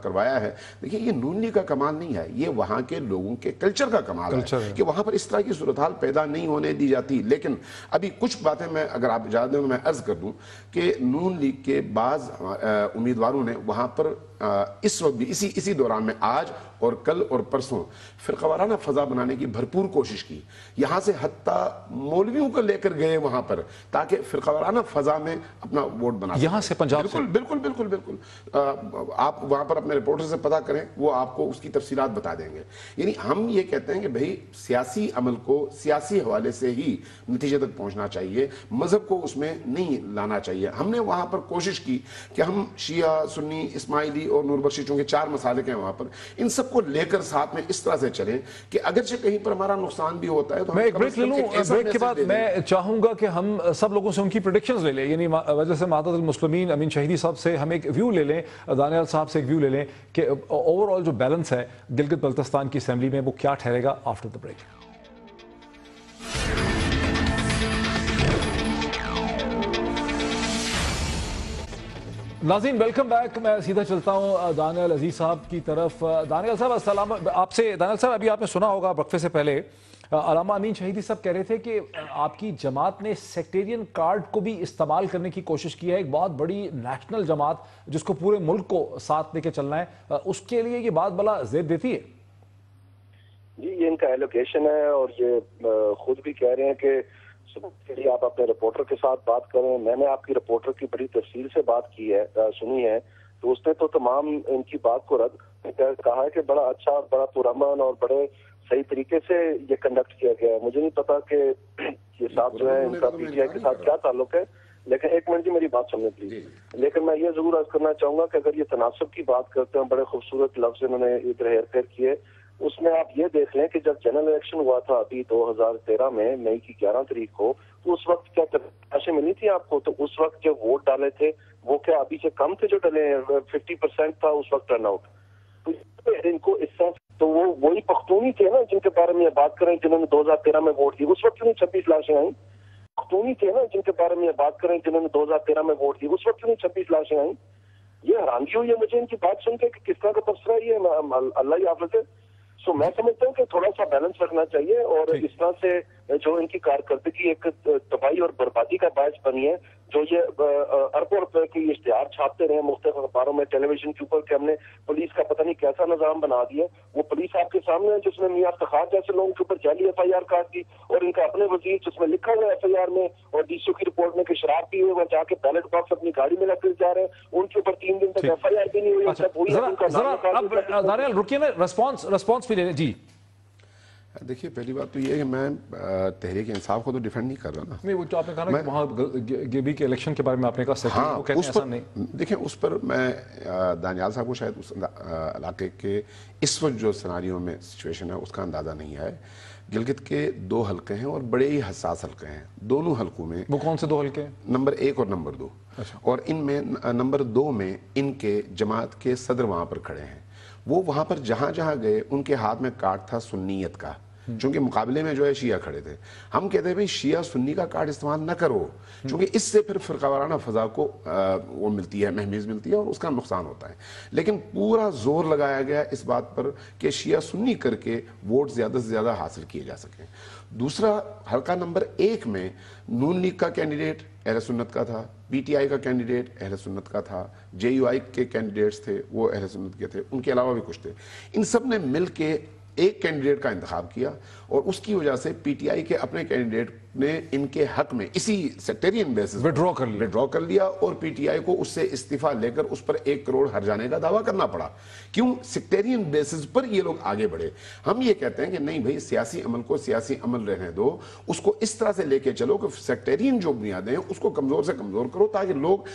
کروایا ہے. دیکھیں یہ نون لیگ کا کمال نہیں ہے، یہ وہاں کے لوگوں کے کلچر کا کمال ہے کہ وہاں پر اس طرح کی صورتحال پیدا نہیں ہونے دی جاتی. لیکن ابھی کچھ باتیں میں اگر آپ اجازت دیں تو میں عرض کر دوں کہ نون لیگ کے بعض امیدواروں نے وہاں پر اس وقت بھی اسی دوران میں آج اور کل اور پرسوں فرقہ وارانہ فضا بنانے کی بھرپور کوشش کی. یہاں سے حتیٰ مولویوں کو لے کر گئے وہاں پر تاکہ فرقہ وارانہ فضا میں اپنا ووٹ بنا سکیں. یہاں سے پنجاب سے بالکل آپ وہاں پر اپنے رپورٹر سے پتہ کریں, وہ آپ کو اس کی تفصیلات بتا دیں گے. یعنی ہم یہ کہتے ہیں کہ بھئی سیاسی عمل کو سیاسی حوالے سے ہی نتیجے تک پہنچنا چاہیے, مذہب کو اس میں نہیں لانا چاہیے. ہم نے وہاں پر کوشش کی کہ ہم شیعہ, سنی, اسماعیلی اور نور بخشی, چونکہ 4 مسالک ہیں وہاں پر, ان سب کو لے کر ساتھ میں اس طرح سے چلیں کہ اگرچہ کہیں پر ہمارا نقصان بھی ہوتا ہے تو میں ایک بریک لے لوں. بریک کے بعد میں چاہوں گا کہ ہم سب لوگوں سے ان کی پریڈکشنز لے لیں, یعنی وجہ سے وحدت المسلمین امین شہیدی صاحب سے ہم ایک ویو لے لیں, دانیال صاحب سے ایک ویو لے لیں کہ اوور آل جو بیلنس ہے گلگت بلتستان کی اسمبلی میں وہ کیا ٹھہرے گا آفٹر دا بریک. ناظرین ویلکم بیک. میں سیدھا چلتا ہوں دانیال عزیز صاحب کی طرف. دانیال صاحب السلام. آپ سے دانیال صاحب, ابھی آپ نے سنا ہوگا وقفے سے پہلے علامہ امین شہیدی صاحب کہہ رہے تھے کہ آپ کی جماعت نے سیکٹیرین کارڈ کو بھی استعمال کرنے کی کوشش کی ہے, ایک بہت بڑی نیشنل جماعت جس کو پورے ملک کو ساتھ لے کے چلنا ہے, اس کے لیے یہ بات بلا زیب دیتی ہے. جی یہ ان کا ایلوکیشن ہے اور یہ خود بھی کہہ رہے ہیں کہ کے لیے آپ اپنے رپورٹر کے ساتھ بات کریں. میں نے آپ کی رپورٹر کی بڑی تفصیل سے بات کی ہے, سنی ہے, تو اس نے تو تمام ان کی بات کو رد کہا ہے کہ بڑا اچھا, بڑا پرامن اور بڑے صحیح طریقے سے یہ کنڈکٹ کیا گیا ہے. مجھے نہیں پتا کہ یہ صاحب جو ہے ان کا پی ٹی آئی کے ساتھ کیا تعلق ہے, لیکن ایک منٹ جی میری بات سنیں پلیز. لیکن میں یہ ضرور عرض کرنا چاہوں گا کہ اگر یہ تناسب کی بات کرتے ہیں, بڑے خوبصورت لفظ انہوں نے ادھر ہیر پھیر کیے, اس میں آپ یہ دیکھ لیں کہ جب جنرل الیکشن ہوا تھا ابھی 2013 میں مئی کی 11 تاریخ کو, تو اس وقت کیا تلاشیں ملی تھی آپ کو؟ تو اس وقت جو ووٹ ڈالے تھے وہ کیا ابھی سے کم تھے جو ڈلے ہیں؟ 50% تھا اس وقت ٹرن آؤٹ. تو ان کو اس طرح تو وہ وہی پختونی تھے نا جن کے بارے میں بات کریں جنہوں نے 2013 میں ووٹ دی, اس وقت کیوں 26 لاشیں آئیں؟ پختونی تھے نا جن کے بارے میں بات کریں جنہوں نے 2013 میں ووٹ دی, اس وقت کیوں 26 لاشیں آئیں؟ یہ حیرانگی ہوئی ہے مجھے ان کی بات سن کے کہ کس طرح کا تبصرہ یہ اللہ ہی حافظ ہے. سو میں سمجھتا ہوں کہ تھوڑا سا بیلنس رکھنا چاہیے, اور اس طرح سے جو ان کی کارکردگی ایک تباہی اور بربادی کا باعث بنی ہے, جو یہ اربوں روپے کی اشتہار چھاپتے رہے مختلف اخباروں میں, ٹیلی ویژن کے اوپر کہ ہم نے پولیس کا پتہ نہیں کیسا نظام بنا دیا. وہ پولیس آپ کے سامنے ہے جس میں میاں افتخار جیسے لوگوں کے اوپر جعلی ایف آئی آر کاٹ دی, اور ان کا اپنے وزیر جس میں لکھا ہوا ایف آئی آر میں اور ڈی سی او کی رپورٹ میں کہ شراب پیے ہوئے جا کے بیلٹ باکس اپنی گاڑی میں لگ کر جا رہے ہیں, ان کے اوپر 3 دن تک ایف آئی آر بھی نہیں ہوئی. دانیال رکیے نا, رسپانس بھی لے لیں. جی دیکھیے پہلی بات تو یہ ہے کہ میں تحریک انصاف کو تو ڈیفینڈ نہیں کر رہا نا. نہیں, وہ جو آپ نے کہا نا کہ وہاں گیبی کے الیکشن کے بارے میں آپ نے کہا, وہ کہتے ہیں ایسا نہیں. دیکھیں اس پر میں دانیال صاحب کو شاید اس علاقے کے اس وقت جو سیناریوں میں سچویشن ہے اس کا اندازہ نہیں ہے. گلگت کے 2 حلقے ہیں اور بڑے ہی حساس حلقے ہیں. دونوں حلقوں میں وہ کون سے 2 حلقے ہیں؟ نمبر 1 اور نمبر 2. اور ان میں نمبر 2 میں ان کے جماعت کے صدر وہاں پر کھڑے ہیں. وہ وہاں پر جہاں جہاں گئے ان کے ہاتھ میں کارڈ تھا سنیت کا, چونکہ مقابلے میں جو ہے شیعہ کھڑے تھے. ہم کہتے ہیں بھئی شیعہ سنی کا کارڈ استعمال نہ کرو, چونکہ اس سے پھر فرقہ وارانہ فضا کو وہ ملتی ہے, مہمیز ملتی ہے, اور اس کا نقصان ہوتا ہے. لیکن پورا زور لگایا گیا اس بات پر کہ شیعہ سنی کر کے ووٹ زیادہ سے زیادہ حاصل کیے جا سکیں. دوسرا حلقہ نمبر 1 میں نون لیگ کا کینڈیڈیٹ اہل سنت کا تھا, پی ٹی آئی کا کینڈیڈیٹ اہل سنت کا تھا, جے یو آئی کے کینڈیڈیٹس تھے وہ اہل سنت کے تھے, ان کے علاوہ بھی کچھ تھے. ان سب نے مل کے ایک کینڈیڈیٹ کا انتخاب کیا, اور اس کی وجہ سے پی ٹی آئی کے اپنے کینڈیڈیٹ نے ان کے حق میں اسی سیکٹیرین بیسس وڈرا کر لیا, اور پی ٹی آئی کو اس سے استعفیٰ لے کر اس پر 1 کروڑ ہر جانے کا دعویٰ کرنا پڑا. کیوں؟ سیکٹیرین بیسس پر یہ لوگ آگے بڑھے. ہم یہ کہتے ہیں کہ نہیں بھائی, سیاسی عمل کو سیاسی عمل رہنے دو, اس کو اس طرح سے لے کے چلو کہ سیکٹیرین جو بنیادیں ہیں اس کو کمزور سے کمزور کرو تاکہ لوگ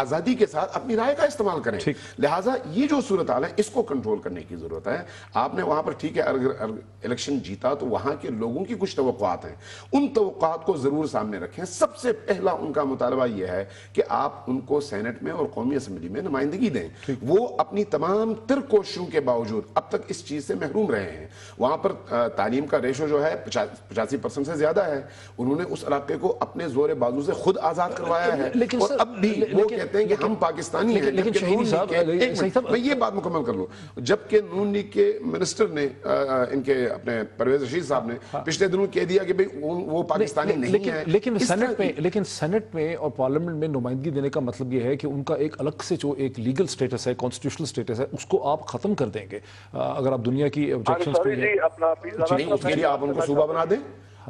آزادی کے ساتھ اپنی رائے کا استعمال کریں. لہٰذا یہ جو صورتحال ہے اس کو کنٹرول کرنے کی ضرورت ہے. آپ نے وہاں پر ٹھیک ہے الیکشن جیتا تو وہاں کے لوگوں کی کچھ توقعات ہیں, ان توقعات کو ضرور سامنے رکھیں. سب سے پہلا ان کا مطالبہ یہ ہے کہ آپ ان کو سینٹ میں اور قومی اسمبلی میں نمائندگی دیں. وہ اپنی تمام تر کوششوں کے باوجود اب تک اس چیز سے محروم رہے ہیں. وہاں پر تعلیم کا ریشو جو ہے 85% سے زیادہ ہے. انہوں نے اس علاقے کو اپنے زور بازو سے خود آزاد کروایا ہے, اور اب بھی وہ کہتے ہیں کہ ہم پاکستانی ہیں. لیکن شہیدی صاحب میں یہ بات مکمل کر لوں, جبکہ نون لیگ کے منسٹر نے ان کے اپنے پرویز رشید صاحب نے پچھلے دنوں کہہ دیا کہ وہ پاکستان पाकिस्तानी नहीं है। लेकिन सेनेट में और पार्लियामेंट में नुमाइंदगी देने का मतलब ये है कि उनका एक अलग से जो एक लीगल स्टेटस है, कॉन्स्टिट्यूशनल स्टेटस है, उसको आप खत्म कर देंगे अगर आप दुनिया की ऑब्जेक्शंस पे नहीं, उसके लिए आप उनको सूबा बना दें,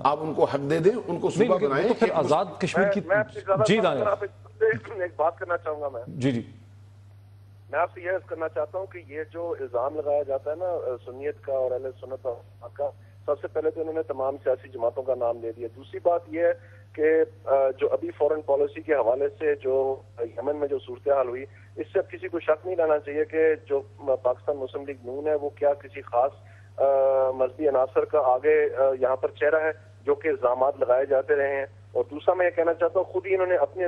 आप उनको हक दे दें, उनको सूबा बनाएं। तो फिर आजाद कश्मीर की जी दानियाल एक बात करना चाहूंगा मैं। जी मैं आपसे यह करना चाहता हूँ कि ये जो इल्जाम लगाया जाता है ना सुन्नियत का और अहले सुन्नत का, सबसे पहले तो इन्होंने तमाम सियासी जमातों का नाम ले दिया। दूसरी बात यह है कि जो अभी फॉरेन पॉलिसी के हवाले से जो यमन में जो सूरत हाल हुई, इससे अब किसी को शक नहीं रहना चाहिए कि जो पाकिस्तान मुस्लिम लीग नून है वो क्या किसी खास मजहबी अनासर का आगे यहाँ पर चेहरा है जो कि इल्जाम लगाए जाते रहे हैं। और दूसरा मैं ये कहना चाहता हूँ, खुद ही इन्होंने अपने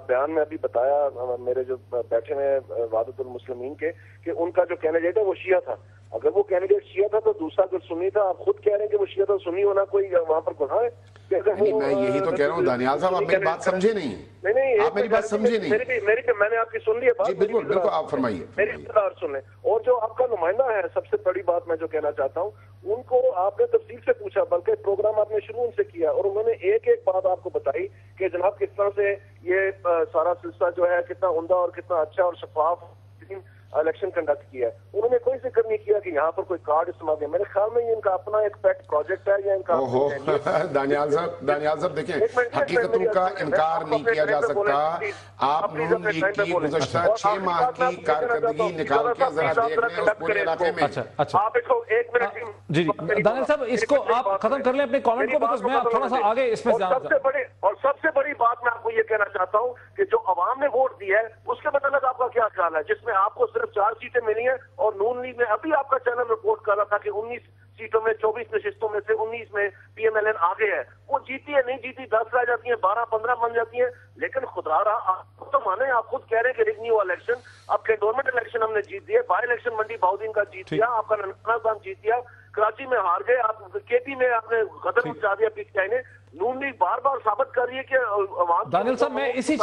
बयान में अभी बताया, मेरे जो बैठे हुए वादतुल मुस्लिमीन के, कि उनका जो कैंडिडेट है वो शिया था। अगर वो कैंडिडेट शिया था तो दूसरा अगर सुन्नी था, आप खुद कह रहे हैं कि वो शिया था, सुन्नी होना कोई वहाँ पर गुनाह है? नहीं, मैं यही तो कह रहा हूँ दानियाल साहब, आप मेरी बात समझे नहीं। नहीं, आप मेरी बात समझे नहीं। मैंने आपकी सुन ली है बात। जी बिल्कुल बिल्कुल, आप फरमाइए। मेरी इत्तलाह सुन लें। और जो आपका नुमाइंदा है, सबसे बड़ी बात मैं जो कहना चाहता हूँ, उनको आपने तफसील से पूछा, बल्कि प्रोग्राम आपने शुरू उनसे किया और उन्होंने एक एक बात आपको बताई कि जनाब किस तरह से ये सारा सिलसिला जो है कितना उम्दा और कितना अच्छा और शफाफ इलेक्शन कंडक्ट किया है। उन्होंने कोई जिक्र नहीं किया कि यहाँ पर कोई कार्ड इस्तेमाल किया। मेरे ख्याल में ये इनका अपना एक पेट प्रोजेक्ट है या इनका दानियाल साहब देखें, हकीकतों का इनकार नहीं किया जा सकता। आप नून लीग की गुज़श्ता 6 माह की कारकर्दगी निकाल के जरा देख लें उस पूरे इलाके में। अच्छा आप इसको 1 मिनट जी दानियाल साहब, इसको आप खत्म कर लें अपने कमेंट को, बिकॉज़ मैं थोड़ा सा आगे इसमें सबसे बड़ी बात मैं आपको ये कहना चाहता हूँ कि जो अवाम ने वोट दिया है उसके मतलब आपका क्या ख्याल है, जिसमें आपको सिर्फ 4 सीटें मिली हैं और नून लीग ने अभी आपका चैनल रिपोर्ट कर रहा था कि 19 सीटों में 24 नशिस्तों में से 19 में PMLN आगे है। वो जीती है नहीं जीती, 10 रह जाती है, 12-15 बन जाती है, लेकिन खुदा रहा आप तो माने, आप खुद कह रहे हैं कि रिग नहीं हुआ इलेक्शन। अब कैंटोनमेंट इलेक्शन हमने जीत दिया, बाई इलेक्शन मंडी बाउद्दीन का जीत दिया, आपका ननकाना जीत दिया, कराची में हार गए आप, KP में आपने गदर मचा दिया PTI ने। नून लीग बार बार साबित कर रही है कि दानियल साहब, मैं इसी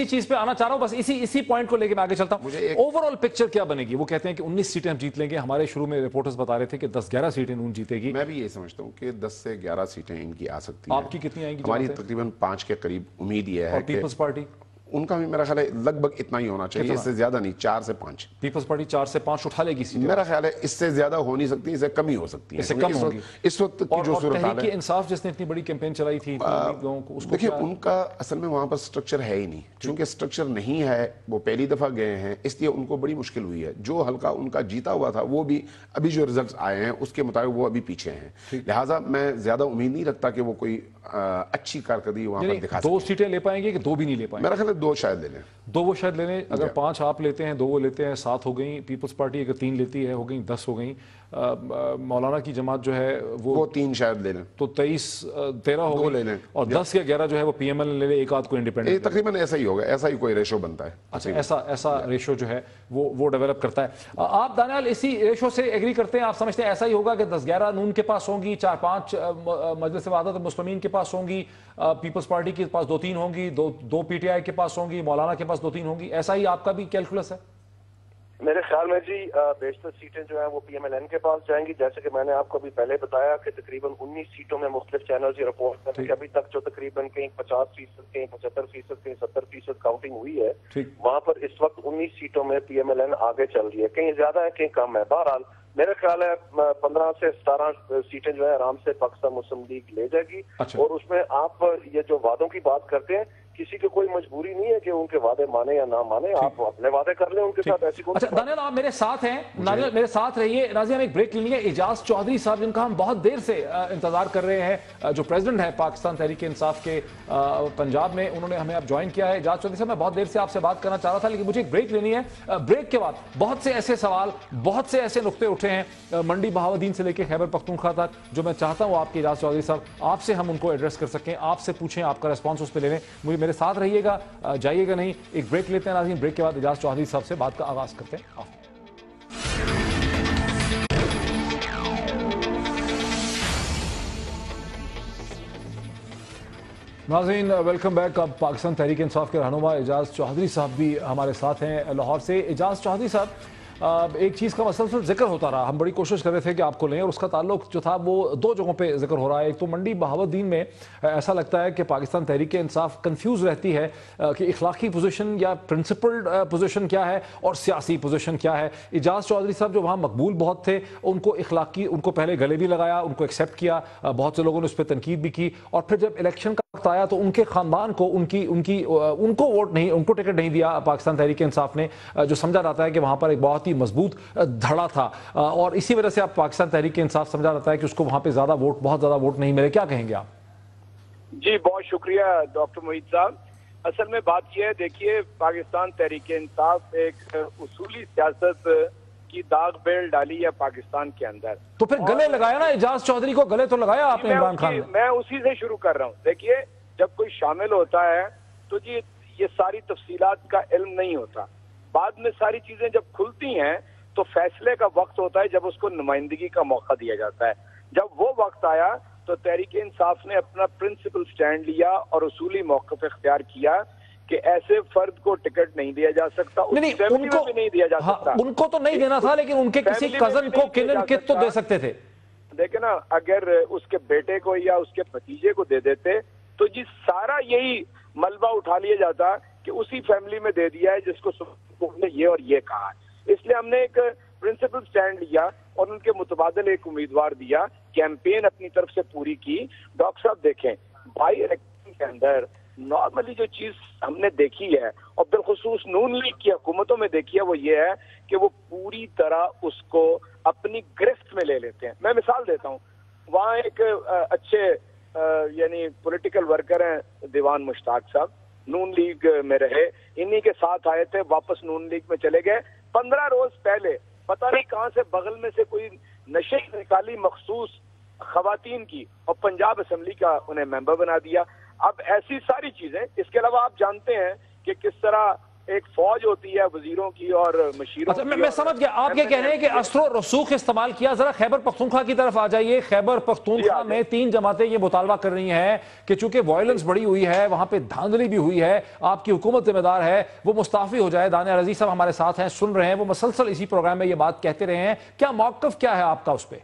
चीज पे आना चाह रहा हूं, बस इसी पॉइंट को लेकर मैं आगे चलता हूं। ओवरऑल पिक्चर क्या बनेगी? वो कहते हैं कि 19 सीटें हम जीत लेंगे, हमारे शुरू में रिपोर्टर्स बता रहे थे कि 10-11 सीटें नून जीतेगी। मैं भी ये समझता हूं कि 10 से 11 सीटें इनकी आ सकती हैं। आपकी कितनी आएंगी? हमारी तकरीबन 5 के करीब उम्मीद ये है। पीपल्स पार्टी उनका भी मेरा ख्याल है लगभग इतना ही होना चाहिए, इससे ज्यादा नहीं, 4 से 5। पीपल्स पार्टी 4 से 5 उठा लेगी सीटें। मेरा ख्याल है इससे ज्यादा हो नहीं सकती, इससे कम ही हो सकती है, इससे कम होगी इस वक्त की जो सूरत हाल है। इंसाफ जिसने इतनी बड़ी कैंपेन चलाई थी लोगों को, उसको देखिए उनका असल में वहां पर स्ट्रक्चर है ही नहीं। चूंकि स्ट्रक्चर नहीं है, वो पहली दफा गए हैं, इसलिए उनको बड़ी मुश्किल हुई है। जो हल्का उनका जीता हुआ था वो भी अभी जो रिजल्ट आए हैं उसके मुताबिक वो अभी पीछे हैं। लिहाजा मैं ज्यादा उम्मीद नहीं रखता कि वो कोई अच्छी कारकर्दगी वहां पर दिखा सकते। 2 सीटें ले पाएंगे कि 2 भी नहीं ले पाएंगे? मेरा ख्याल है 2 शायद ले लें। 2 वो शायद ले लें। अगर 5 आप लेते हैं, 2 वो लेते हैं, 7 हो गई। पीपल्स पार्टी अगर 3 लेती है, हो गई 10 हो गई। मौलाना की जमात जो है वो 3 शायद ले लें, तो 23-13 हो गई ले लें, और 10 या 11 जो है वो PML ले ले, एक आध को इंडिपेंडेंट। तकरीबन ऐसा ही होगा, ऐसा ही कोई रेशो बनता है। अच्छा, ऐसा रेशो जो है वो डेवलप करता है। आप दानियाल इसी रेशो से एग्री करते हैं? आप समझते हैं ऐसा ही होगा कि 10-11 नून के पास होंगी, 4-5 मजलिस वहादत मुस्लिमीन के पास होंगी, पीपल्स पार्टी के पास 2-3 होंगी, 2 PTI के पास होंगी, मौलाना के पास 2-3 होंगी? ऐसा ही आपका भी कैलकुलस है? मेरे ख्याल में जी बेशतर सीटें जो हैं वो PMLN के पास जाएंगी। जैसे कि मैंने आपको अभी पहले बताया कि तकरीबन 19 सीटों में मुख्तलिफ चैनल ये रिपोर्ट करते हैं कि अभी तक जो तकरीबन कहीं 50%, कहीं 75%, कहीं 70% काउंटिंग हुई है, वहां पर इस वक्त 19 सीटों में PMLN आगे चल रही है। कहीं ज्यादा है, कहीं कम है। बहरहाल मेरा ख्याल है 15 से 17 सीटें जो है आराम से पाकिस्तान मुस्लिम लीग ले जाएगी। और उसमें आप ये जो वादों की बात करते हैं, किसी की कोई मजबूरी नहीं है कि उनके वादे माने या ना माने, आप अपने वादे कर लें उनके साथ। ऐसी अच्छा दानियाल, आप मेरे साथ हैं, नाजिया मेरे साथ रहिए। नाजिया, हम एक ब्रेक ले लेंगे। एजाज चौधरी साहब, जिनका हम बहुत देर से इंतजार कर रहे हैं, जो प्रेसिडेंट है पाकिस्तान तहरीक इंसाफ के पंजाब में, उन्होंने हमें अब ज्वाइन किया है। एजाज चौधरी साहब, मैं बहुत देर से आपसे बात करना चाह रहा था, लेकिन मुझे एक ब्रेक लेनी है। ब्रेक के बाद बहुत से ऐसे सवाल, बहुत से ऐसे नुक्ते उठे हैं मंडी बहावुद्दीन से लेकर खैबर पख्तूनख्वा तक, जो मैं चाहता हूं आपके एजाज चौधरी साहब आपसे हम उनको एड्रेस कर सकें, आपसे पूछें, आपका रिस्पॉन्स उस पर ले लें। मुझे मेरे साथ रहिएगा, जाइएगा नहीं। एक ब्रेक लेते हैं नाज़रीन, ब्रेक के बाद एजाज चौधरी साहब से बात का आगाज करते हैं। नाज़रीन वेलकम बैक। अब पाकिस्तान तहरीक इंसाफ के रहनुमा एजाज चौधरी साहब भी हमारे साथ हैं लाहौर से। एजाज चौधरी साहब, एक चीज़ का मसलसल जिक्र होता रहा, हम बड़ी कोशिश कर रहे थे कि आपको लें, और उसका ताल्लुक जो था वो दो जगहों पे जिक्र हो रहा है। एक तो मंडी बहावुद्दीन में ऐसा लगता है कि पाकिस्तान तहरीक इंसाफ कंफ्यूज रहती है कि इखलाकी पोजीशन या प्रिंसिपल्ड पोजीशन क्या है और सियासी पोजीशन क्या है। इजाज़ चौधरी साहब जो वहाँ मकबूल बहुत थे, उनको इखलाकी, उनको पहले गले भी लगाया, उनको एक्सेप्ट किया, बहुत से लोगों ने उस पर तनकीद भी की, और फिर जब इलेक्शन का वक्त आया तो उनके खानदान को उनको वोट नहीं, उनको टिकट नहीं दिया पाकिस्तान तहरीक इंसाफ ने, जो समझा जाता है कि वहां पर एक बहुत ही मजबूत धड़ा था, और इसी वजह से आप पाकिस्तान तहरीक इंसाफ समझा जाता है कि उसको वहां पे बहुत ज्यादा वोट नहीं मिले। क्या कहेंगे आप? जी बहुत शुक्रिया डॉक्टर मोहित साहब। असल में बात यह है, देखिए पाकिस्तान तहरीक इंसाफ एक उसूली सियासत की दाग बेल डाली है पाकिस्तान के अंदर। तो फिर गले लगाया ना इजाज चौधरी को, गले तो लगाया आपने इमरान खान ने। मैं उसी से शुरू कर रहा हूँ। देखिए जब कोई शामिल होता है तो जी ये सारी तफसीलात का इल्म नहीं होता, बाद में सारी चीजें जब खुलती हैं तो फैसले का वक्त होता है जब उसको नुमाइंदगी का मौका दिया जाता है। जब वो वक्त आया तो तहरीक इंसाफ ने अपना प्रिंसिपल स्टैंड लिया और उसूली मौक़िफ़ इख्तियार किया कि ऐसे फर्द को टिकट नहीं दिया जा सकता, नहीं, उनको भी नहीं दिया जा सकता। उनको तो नहीं देना था, लेकिन उनके किसी कजन को किन कित तो दे सकते थे। देखे ना, अगर उसके बेटे को या उसके भतीजे को दे देते तो जी सारा यही मलबा उठा लिया जाता कि उसी फैमिली में दे दिया है जिसको सुप्रीम कोर्ट ने ये और ये कहा है। इसलिए हमने एक प्रिंसिपल स्टैंड लिया और उनके मुतबादिल एक उम्मीदवार दिया, कैंपेन अपनी तरफ से पूरी की। डॉक्टर साहब देखें, बाई इलेक्शन के अंदर नॉर्मली जो चीज हमने देखी है और बिलखुसूस नून लीग की हुकूमतों में देखी है वो ये है कि वो पूरी तरह उसको अपनी गिरफ्त में ले लेते हैं। मैं मिसाल देता हूँ, वहाँ एक अच्छे यानी पॉलिटिकल वर्कर हैं दीवान मुश्ताक साहब, नून लीग में रहे, इन्हीं के साथ आए थे, वापस नून लीग में चले गए। 15 रोज पहले पता नहीं कहां से बगल में से कोई नशिश निकाली मखसूस खवातीन की और पंजाब असेंबली का उन्हें मेंबर बना दिया। अब ऐसी सारी चीजें, इसके अलावा आप जानते हैं कि किस तरह एक फौज होती है वजीरों की और मशीरों अच्छा, की। मैं समझ गया, आप ये कह रहे हैं कि अस्रो रसूख इस्तेमाल किया। जरा खैबर पख्तूनख्वा की तरफ आ जाइए। खैबर पख्तूनख्वा में 3 जमातें ये मुतालबा कर रही हैं कि चूंकि वायलेंस बड़ी हुई है, वहां पे धांधली भी हुई है, आपकी हुकूमत जिम्मेदार है, वो मुस्ताफी हो जाए। दानियाल अजीज साहब हमारे साथ हैं, सुन रहे हैं, वो मुसलसल इसी प्रोग्राम में ये बात कहते रहे हैं। क्या मौक़िफ़ क्या है आपका उस पर?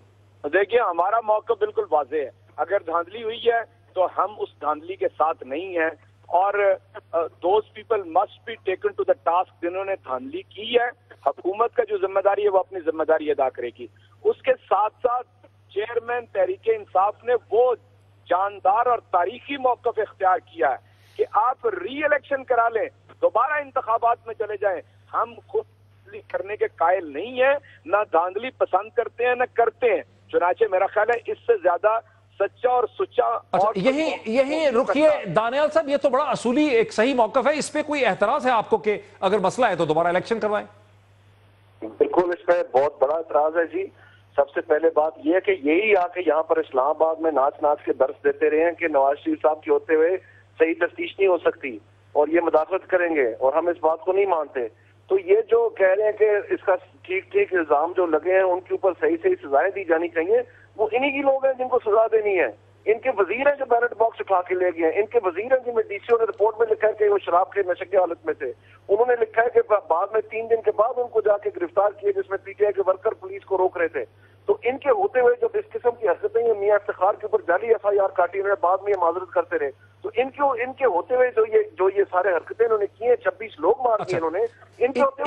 देखिए हमारा मौक़िफ़ बिल्कुल वाज़ेह है। अगर धांधली हुई है तो हम उस धांधली के साथ नहीं हैं, और those people must be taken to the task जिन्होंने धांधली की है। हुकूमत का जो जिम्मेदारी है वो अपनी जिम्मेदारी अदा करेगी। उसके साथ साथ चेयरमैन तहरीक इंसाफ ने वो जानदार और तारीखी मौक़िफ़ इख्तियार किया है कि आप री इलेक्शन करा लें, दोबारा इंतखाबात में चले जाएं। हम खुद करने के कायल नहीं है, ना धांधली पसंद करते हैं ना करते हैं। चुनाचे मेरा ख्याल है इससे ज्यादा सच्चा और सुच्चा। अच्छा, यही रुकिए दानियाल साहब, ये तो बड़ा असूली एक सही मौक़िफ़ है। इस पे कोई एतराज है आपको कि अगर मसला है तो दोबारा इलेक्शन करवाएं? बिल्कुल, इसमें बहुत बड़ा एतराज है जी। सबसे पहले बात यह है कि यही आके यहाँ पर इस्लामाबाद में नाच नाच के दर्श देते रहे हैं कि नवाज शरीफ साहब के होते हुए सही तफ्तीश नहीं हो सकती और ये मुदाखलत करेंगे, और हम इस बात को नहीं मानते। तो ये जो कह रहे हैं कि इसका ठीक ठीक इल्जाम जो लगे हैं उनके ऊपर सही सही सजाएं दी जानी चाहिए, वो इन्हीं की लोग हैं जिनको सजा देनी है। इनके वजीर हैं जो बैलेट बॉक्स उठा के ले गए, इनके वजीर हैं जिनमें डीसीओ ने रिपोर्ट में लिखा है कि वो शराब के नशे की हालत में थे। उन्होंने लिखा है कि बाद में 3 दिन के बाद उनको जाके गिरफ्तार किए, जिसमें पीटीआई के वर्कर पुलिस को रोक रहे थे। तो इनके होते हुए जो इस किस्म की हरकतें मियां इफ्तिखार के ऊपर जाली FIR काटी, उन्होंने बाद में ये माजरत करते रहे। तो इनके होते हुए जो ये सारे हरकतें इन्होंने की है, 26 लोग मार दिए इन्होंने।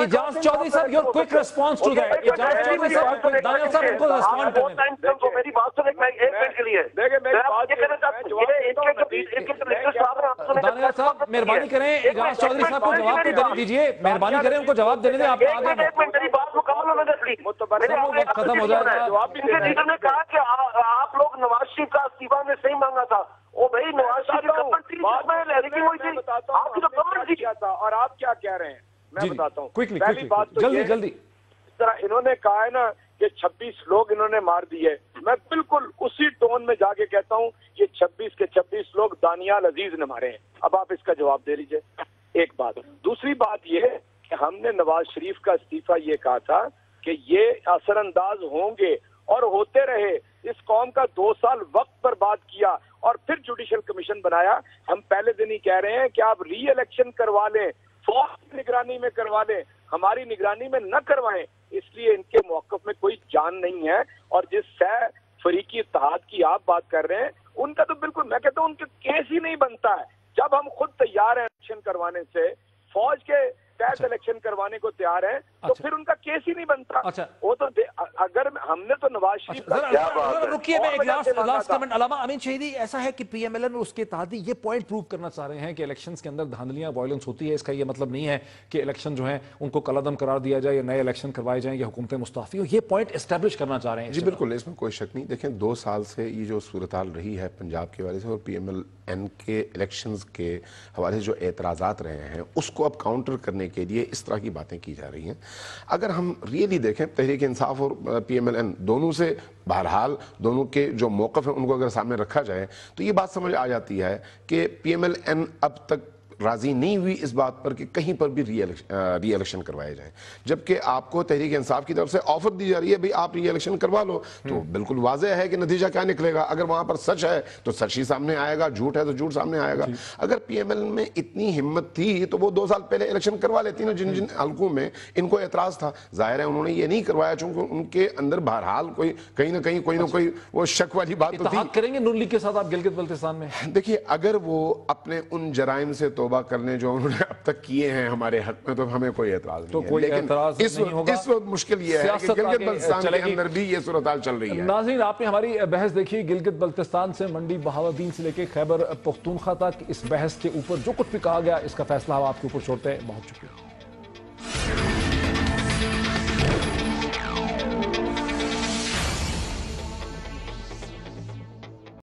इजाज़ चौधरी साहब, your quick response to that. Ijaz Chaudhry साहब, दानियाल साहब इनको रिस्पॉन्ड करें। मेरी बात सुन, एक मिनट के लिए दानियाल साहब मेहरबानी करें, इजाज़ चौधरी साहब को जवाब तो देने दीजिए, मेहरबानी करें, उनको जवाब देने दें। आप मेरी बात मुकम्मल होने दें प्लीज। खत्म हो जाएगा। लीडर ने कहा कि आप लोग नवाज शरीफ का इस्तीफा ने सही मांगा था। ओ भाई, नवाज शरीफ था और आप क्या कह रहे हैं मैं बताता हूँ। पहली बात तो जल्दी इस तरह इन्होंने कहा है ना कि 26 लोग इन्होंने मार दिए, मैं बिल्कुल उसी टोन में जाके कहता हूँ ये 26 के 26 लोग दानियाल अजीज ने मारे हैं। अब आप इसका जवाब दे लीजिए। एक बात। दूसरी बात ये है कि हमने नवाज शरीफ का इस्तीफा ये कहा था कि ये असरअंदाज होंगे और होते रहे। इस कौम का 2 साल वक्त बर्बाद किया और फिर जुडिशल कमीशन बनाया। हम पहले दिन ही कह रहे हैं कि आप री इलेक्शन करवा लें, फौज की निगरानी में करवा लें, हमारी निगरानी में न करवाएं। اس لیے ان کے موقف میں کوئی جان نہیں ہے. اور جس سہ فریقی اتحاد کی آپ بات کر رہے ہیں ان کا تو بالکل میں کہتا ہوں ان کا کیس ہی نہیں بنتا ہے. جب ہم خود تیار ہیں الیکشن کروانے سے, فوج کے تحت الیکشن کروانے کو تیار ہیں, تو پھر ان کا کیس ہی نہیں بنتا. وہ تو اگر ہم نے تو نواز شریف رکیے میں ایک لاسٹ کمنٹ. علامہ امین شہیدی, ایسا ہے کہ پی ایم ایل این اور اس کے اتحادی یہ پوائنٹ پروو کرنا چاہ رہے ہیں کہ الیکشنز کے اندر دھاندلیاں, وائلنس ہوتی ہے. اس کا یہ مطلب نہیں ہے کہ الیکشن جو ہیں ان کو کالعدم قرار دیا جائے یا نئے الیکشن کروائے جائیں یا حکومتیں مستعفی ہوں. یہ پوائنٹ اسٹیبلش کرنا چاہ رہے ہیں. جی بالکل, اس میں کوئی شک نہیں. دیکھیں 2 سال سے یہ جو صورتحال رہی ہے پنجاب کے حوالے سے اور پی ایم ایل این کے الیکشنز کے حوالے سے جو اعتراضات رہے ہیں اس کو اب کاؤنٹر کرنے کے لیے اس طرح کی باتیں کی جا رہی ہیں. اگر ہم ریئلی دیکھیں تحریک انصاف اور پی ایم ایل این دونوں سے بہرحال دونوں کے جو موقف ہیں ان کو اگر سامنے رکھا جائے تو یہ بات سمجھ آ جاتی ہے کہ پی ایم ایل این اب تک راضی نہیں ہوئی اس بات پر کہ کہیں پر بھی ری الیکشن کروائے جائیں, جبکہ آپ کو تحریک انصاف کی طرف سے آفر دی جا رہی ہے بھئی آپ ری الیکشن کروا لو. تو بالکل واضح ہے کہ نتیجہ کیا نکلے گا. اگر وہاں پر سچ ہے تو سچ ہی سامنے آئے گا, جھوٹ ہے تو جھوٹ سامنے آئے گا. اگر پی ایم ایل میں اتنی ہمت تھی تو وہ 2 سال پہلے الیکشن کروا لیتی نا جن حلقوں میں ان کو اعتراض تھا. ظاہر ہے انہوں نے یہ نہیں کروایا چونکہ ان کے اندر بہرحال کہیں نہ کہیں کوئی نہ کوئی وہ شک والی بات تو تھی. اتحاد کریں گے نون لیگ کے ساتھ آپ گلگت بلتستان میں؟ دیکھیے اگر وہ اپنے ان جرائم سے توبہ کرنے جو انہوں نے اب تک کیے ہیں ہمارے حق میں تو ہمیں کوئی اعتراض نہیں ہے. لیکن اس وقت مشکل یہ ہے کہ گلگت بلتستان کے اندر بھی یہ صورتحال چل رہی ہے. ناظرین, آپ نے ہماری بحث دیکھی گلگت بلتستان سے منڈی بہاولدین سے لے کے خیبر پختونخوا تک. اس بحث کے اوپر جو کچھ بھی کہا گیا اس کا فیصلہ ہم آپ کے اوپر چھوڑتے ہیں. بہت شکریہ.